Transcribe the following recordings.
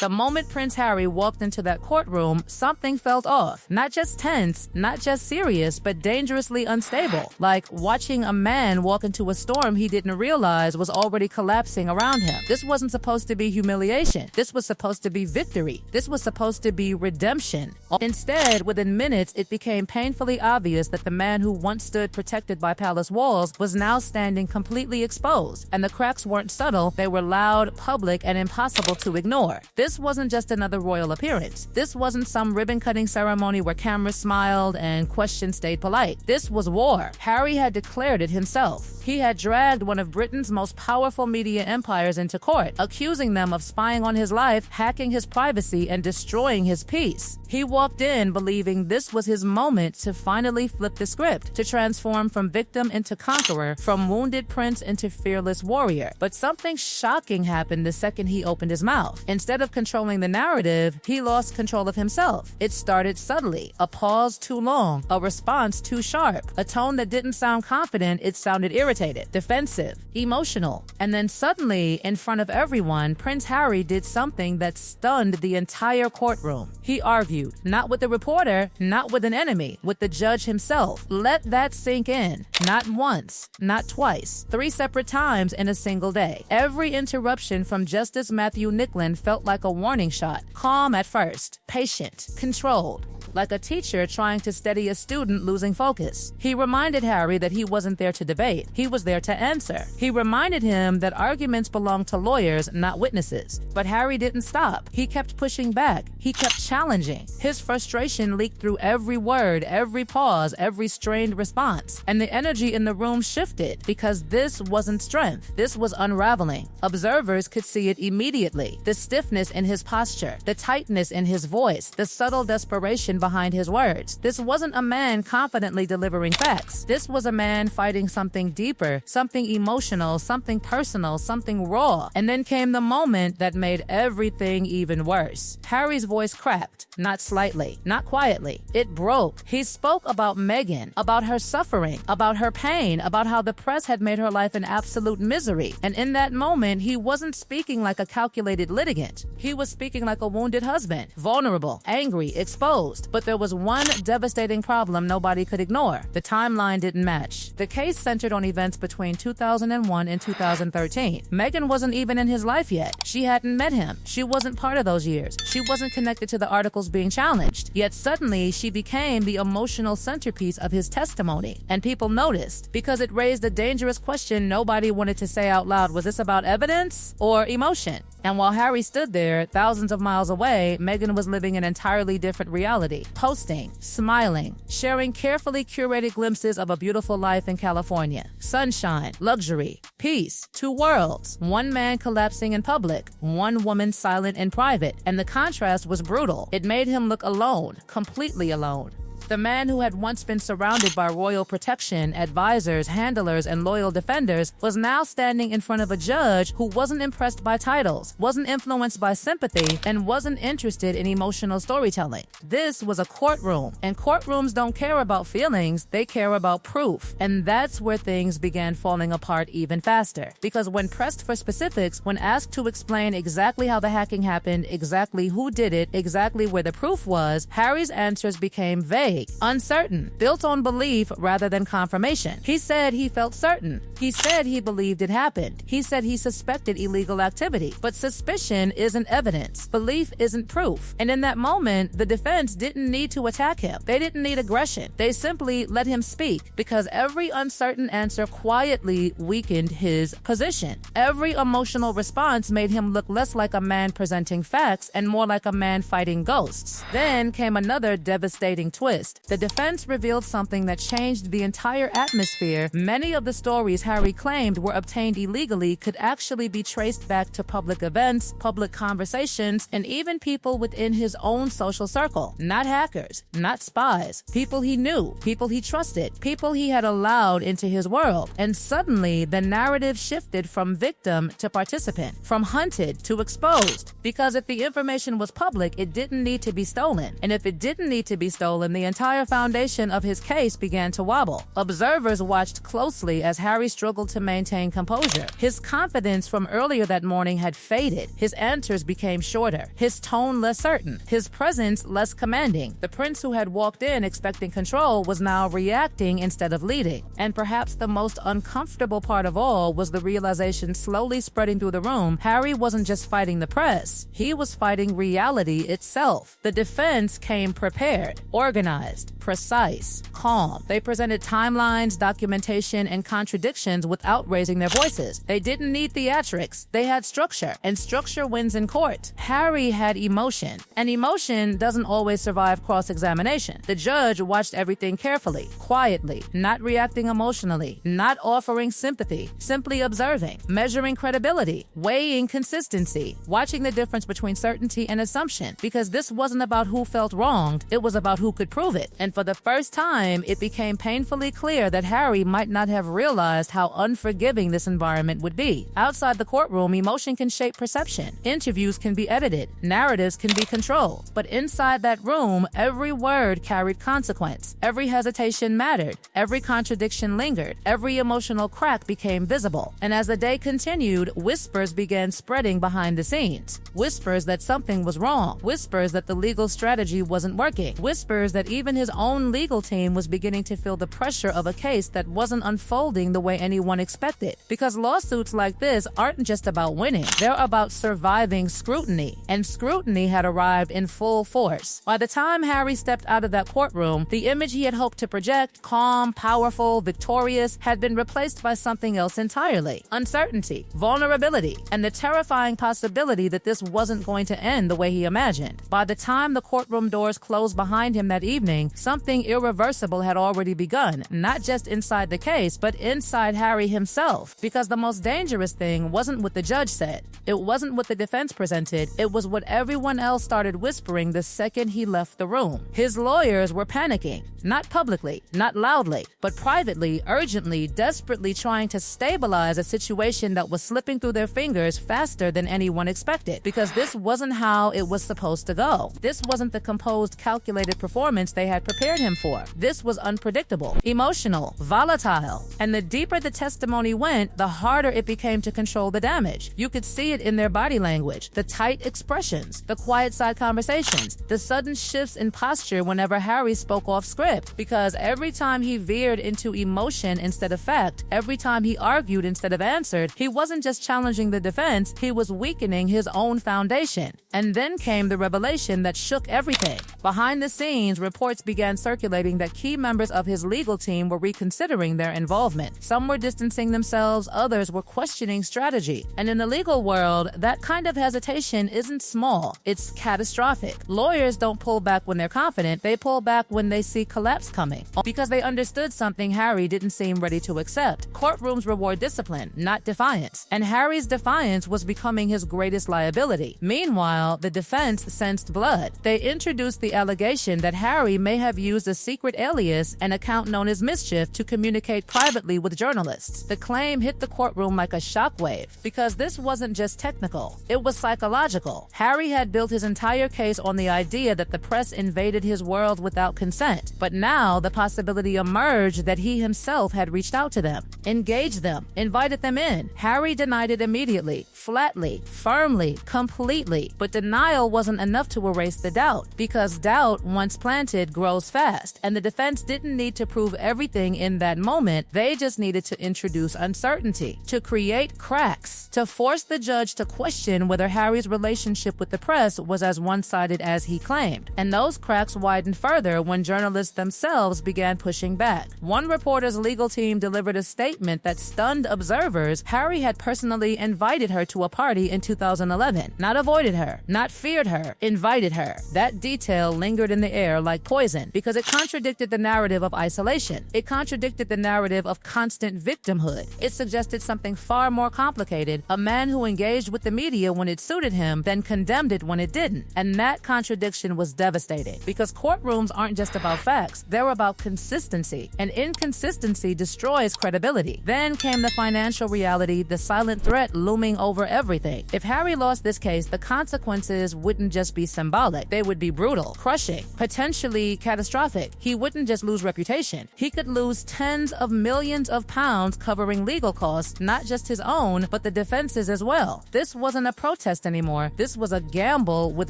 The moment Prince Harry walked into that courtroom, something felt off. Not just tense, not just serious, but dangerously unstable. Like watching a man walk into a storm he didn't realize was already collapsing around him. This wasn't supposed to be humiliation. This was supposed to be victory. This was supposed to be redemption. Instead, within minutes, it became painfully obvious that the man who once stood protected by palace walls was now standing completely exposed. And the cracks weren't subtle, they were loud, public, and impossible to ignore. This wasn't just another royal appearance. This wasn't some ribbon-cutting ceremony where cameras smiled and questions stayed polite. This was war. Harry had declared it himself. He had dragged one of Britain's most powerful media empires into court, accusing them of spying on his life, hacking his privacy, and destroying his peace. He walked in believing this was his moment to finally flip the script, to transform from victim into conqueror, from wounded prince into fearless warrior. But something shocking happened the second he opened his mouth. Instead of controlling the narrative, he lost control of himself. It started subtly, a pause too long, a response too sharp, a tone that didn't sound confident, it sounded irritated, defensive, emotional. And then suddenly, in front of everyone, Prince Harry did something that stunned the entire courtroom. He argued, not with the reporter, not with an enemy, with the judge himself. Let that sink in. Not once, not twice, 3 separate times in a single day. Every interruption from Justice Matthew Nicklin felt like a warning shot. Calm at first, patient, controlled, like a teacher trying to steady a student losing focus. He reminded Harry that he wasn't there to debate. He was there to answer. He reminded him that arguments belong to lawyers, not witnesses. But Harry didn't stop. He kept pushing back. He kept challenging. His frustration leaked through every word, every pause, every strained response. And the energy in the room shifted because this wasn't strength. This was unraveling. Observers could see it immediately. The stiffness in his posture, the tightness in his voice, the subtle desperation behind his words. This wasn't a man confidently delivering facts. This was a man fighting something deeper, something emotional, something personal, something raw. And then came the moment that made everything even worse. Harry's voice cracked, not slightly, not quietly. It broke. He spoke about Meghan, about her suffering, about her pain, about how the press had made her life an absolute misery. And in that moment, he wasn't speaking like a calculated litigant. He was speaking like a wounded husband, vulnerable, angry, exposed. But there was one devastating problem nobody could ignore. The timeline didn't match. The case centered on events between 2001 and 2013. Meghan wasn't even in his life yet. She hadn't met him. She wasn't part of those years. She wasn't connected to the articles being challenged. Yet suddenly, she became the emotional centerpiece of his testimony. And people noticed because it raised a dangerous question nobody wanted to say out loud. Was this about evidence or emotion? And while Harry stood there, thousands of miles away, Meghan was living an entirely different reality. Posting, smiling, sharing carefully curated glimpses of a beautiful life in California. Sunshine, luxury, peace, 2 worlds. One man collapsing in public, one woman silent in private. And the contrast was brutal. It made him look alone, completely alone. The man who had once been surrounded by royal protection, advisors, handlers, and loyal defenders was now standing in front of a judge who wasn't impressed by titles, wasn't influenced by sympathy, and wasn't interested in emotional storytelling. This was a courtroom, and courtrooms don't care about feelings, they care about proof. And that's where things began falling apart even faster. Because when pressed for specifics, when asked to explain exactly how the hacking happened, exactly who did it, exactly where the proof was, Harry's answers became vague, uncertain, built on belief rather than confirmation. He said he felt certain. He said he believed it happened. He said he suspected illegal activity. But suspicion isn't evidence. Belief isn't proof. And in that moment, the defense didn't need to attack him. They didn't need aggression. They simply let him speak because every uncertain answer quietly weakened his position. Every emotional response made him look less like a man presenting facts and more like a man fighting ghosts. Then came another devastating twist. The defense revealed something that changed the entire atmosphere. Many of the stories Harry claimed were obtained illegally could actually be traced back to public events, public conversations, and even people within his own social circle. Not hackers, not spies, people he knew, people he trusted, people he had allowed into his world. And suddenly, the narrative shifted from victim to participant, from hunted to exposed. Because if the information was public, it didn't need to be stolen. And if it didn't need to be stolen, the entire foundation of his case began to wobble. Observers watched closely as Harry struggled to maintain composure. His confidence from earlier that morning had faded. His answers became shorter, his tone less certain, his presence less commanding. The prince who had walked in expecting control was now reacting instead of leading. And perhaps the most uncomfortable part of all was the realization slowly spreading through the room. Harry wasn't just fighting the press, he was fighting reality itself. The defense came prepared, organized, precise, calm. They presented timelines, documentation, and contradictions without raising their voices. They didn't need theatrics, they had structure, and structure wins in court. Harry had emotion, and emotion doesn't always survive cross-examination. The judge watched everything carefully, quietly, not reacting emotionally, not offering sympathy, simply observing, measuring credibility, weighing consistency, watching the difference between certainty and assumption, because this wasn't about who felt wronged, it was about who could prove it. And for the first time, it became painfully clear that Harry might not have realized how unforgiving this environment would be. Outside the courtroom, emotion can shape perception. Interviews can be edited. Narratives can be controlled. But inside that room, every word carried consequence. Every hesitation mattered. Every contradiction lingered. Every emotional crack became visible. And as the day continued, whispers began spreading behind the scenes. Whispers that something was wrong. Whispers that the legal strategy wasn't working. Whispers that even his own legal team was beginning to feel the pressure of a case that wasn't unfolding the way anyone expected. Because lawsuits like this aren't just about winning. They're about surviving scrutiny. And scrutiny had arrived in full force. By the time Harry stepped out of that courtroom, the image he had hoped to project, calm, powerful, victorious, had been replaced by something else entirely. Uncertainty, vulnerability, and the terrifying possibility that this wasn't going to end the way he imagined. By the time the courtroom doors closed behind him that evening, something irreversible had already begun, not just inside the case, but inside Harry himself. Because the most dangerous thing wasn't what the judge said. It wasn't what the defense presented. It was what everyone else started whispering the second he left the room. His lawyers were panicking, not publicly, not loudly, but privately, urgently, desperately trying to stabilize a situation that was slipping through their fingers faster than anyone expected. Because this wasn't how it was supposed to go. This wasn't the composed, calculated performance they had prepared him for. This was unpredictable, emotional, volatile. And the deeper the testimony went, the harder it became to control the damage. You could see it in their body language, the tight expressions, the quiet side conversations, the sudden shifts in posture whenever Harry spoke off script. Because every time he veered into emotion instead of fact, every time he argued instead of answered, he wasn't just challenging the defense, he was weakening his own foundation. And then came the revelation that shook everything. Behind the scenes, reports began circulating that key members of his legal team were reconsidering their involvement. Some were distancing themselves, others were questioning strategy. And in the legal world, that kind of hesitation isn't small, it's catastrophic. Lawyers don't pull back when they're confident, they pull back when they see collapse coming. Because they understood something Harry didn't seem ready to accept. Courtrooms reward discipline, not defiance. And Harry's defiance was becoming his greatest liability. Meanwhile, the defense sensed blood. They introduced the allegation that Harry may have used a secret alias, an account known as Mischief, to communicate privately with journalists. The claim hit the courtroom like a shockwave, because this wasn't just technical, it was psychological. Harry had built his entire case on the idea that the press invaded his world without consent, but now the possibility emerged that he himself had reached out to them, engaged them, invited them in. Harry denied it immediately, flatly, firmly, completely, but denial wasn't enough to erase the doubt, because doubt, once planted, grows fast, and the defense didn't need to prove everything in that moment, they just needed to introduce uncertainty, to create cracks, to force the judge to question whether Harry's relationship with the press was as one-sided as he claimed. And those cracks widened further when journalists themselves began pushing back. One reporter's legal team delivered a statement that stunned observers. Harry had personally invited her to a party in 2011, not avoided her, not feared her, invited her. That detail lingered in the air like poison because it contradicted the narrative of isolation. It contradicted the narrative of constant victimhood. It suggested something far more complicated, a man who engaged with the media when it suited him, then condemned it when it didn't. And that contradiction was devastating because courtrooms aren't just about facts, they're about consistency. And inconsistency destroys credibility. Then came the financial reality, the silent threat looming over everything. If Harry lost this case, the consequences wouldn't just be symbolic, they would be brutal, crushing, potentially potentially catastrophic. He wouldn't just lose reputation. He could lose tens of millions of pounds covering legal costs, not just his own, but the defense's as well. This wasn't a protest anymore. This was a gamble with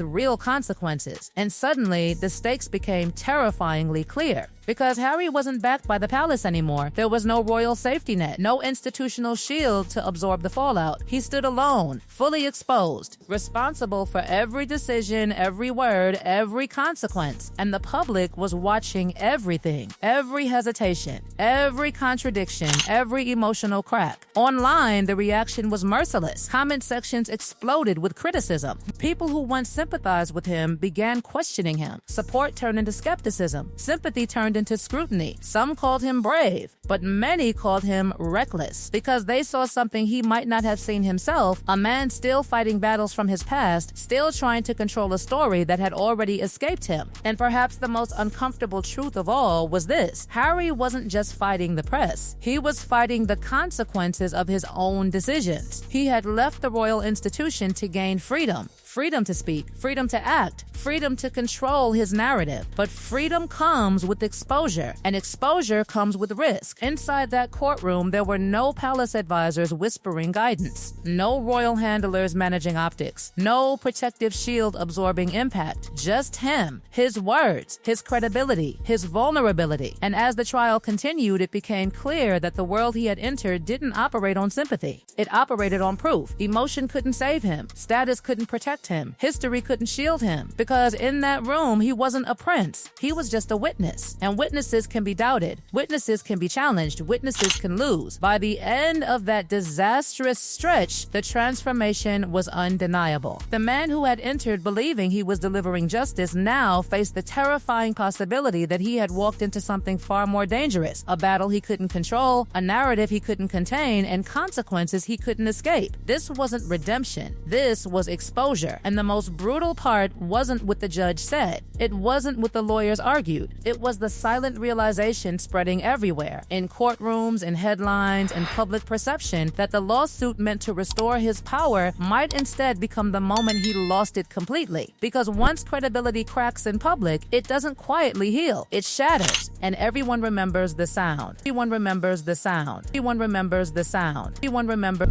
real consequences. And suddenly, the stakes became terrifyingly clear. Because Harry wasn't backed by the palace anymore. There was no royal safety net, no institutional shield to absorb the fallout. He stood alone, fully exposed, responsible for every decision, every word, every consequence. And the public was watching everything, every hesitation, every contradiction, every emotional crack. Online, the reaction was merciless. Comment sections exploded with criticism. People who once sympathized with him began questioning him. Support turned into skepticism. Sympathy turned into scrutiny. Some called him brave, but many called him reckless because they saw something he might not have seen himself, a man still fighting battles from his past, still trying to control a story that had already escaped him. And perhaps the most uncomfortable truth of all was this: Harry wasn't just fighting the press. He was fighting the consequences of his own decisions. He had left the royal institution to gain freedom. Freedom to speak, freedom to act, freedom to control his narrative. But freedom comes with exposure, and exposure comes with risk. Inside that courtroom, there were no palace advisors whispering guidance, no royal handlers managing optics, no protective shield absorbing impact, just him, his words, his credibility, his vulnerability. And as the trial continued, it became clear that the world he had entered didn't operate on sympathy. It operated on proof. Emotion couldn't save him. Status couldn't protect him. History couldn't shield him, because in that room, he wasn't a prince. He was just a witness. And witnesses can be doubted. Witnesses can be challenged. Witnesses can lose. By the end of that disastrous stretch, the transformation was undeniable. The man who had entered believing he was delivering justice now faced the terrifying possibility that he had walked into something far more dangerous, a battle he couldn't control, a narrative he couldn't contain, and consequences he couldn't escape. This wasn't redemption. This was exposure. And the most brutal part wasn't what the judge said. It wasn't what the lawyers argued. It was the silent realization spreading everywhere, in courtrooms, in headlines, and public perception, that the lawsuit meant to restore his power might instead become the moment he lost it completely. Because once credibility cracks in public, it doesn't quietly heal. It shatters. And everyone remembers the sound. Everyone remembers the sound. Everyone remembers the sound. Everyone remembers...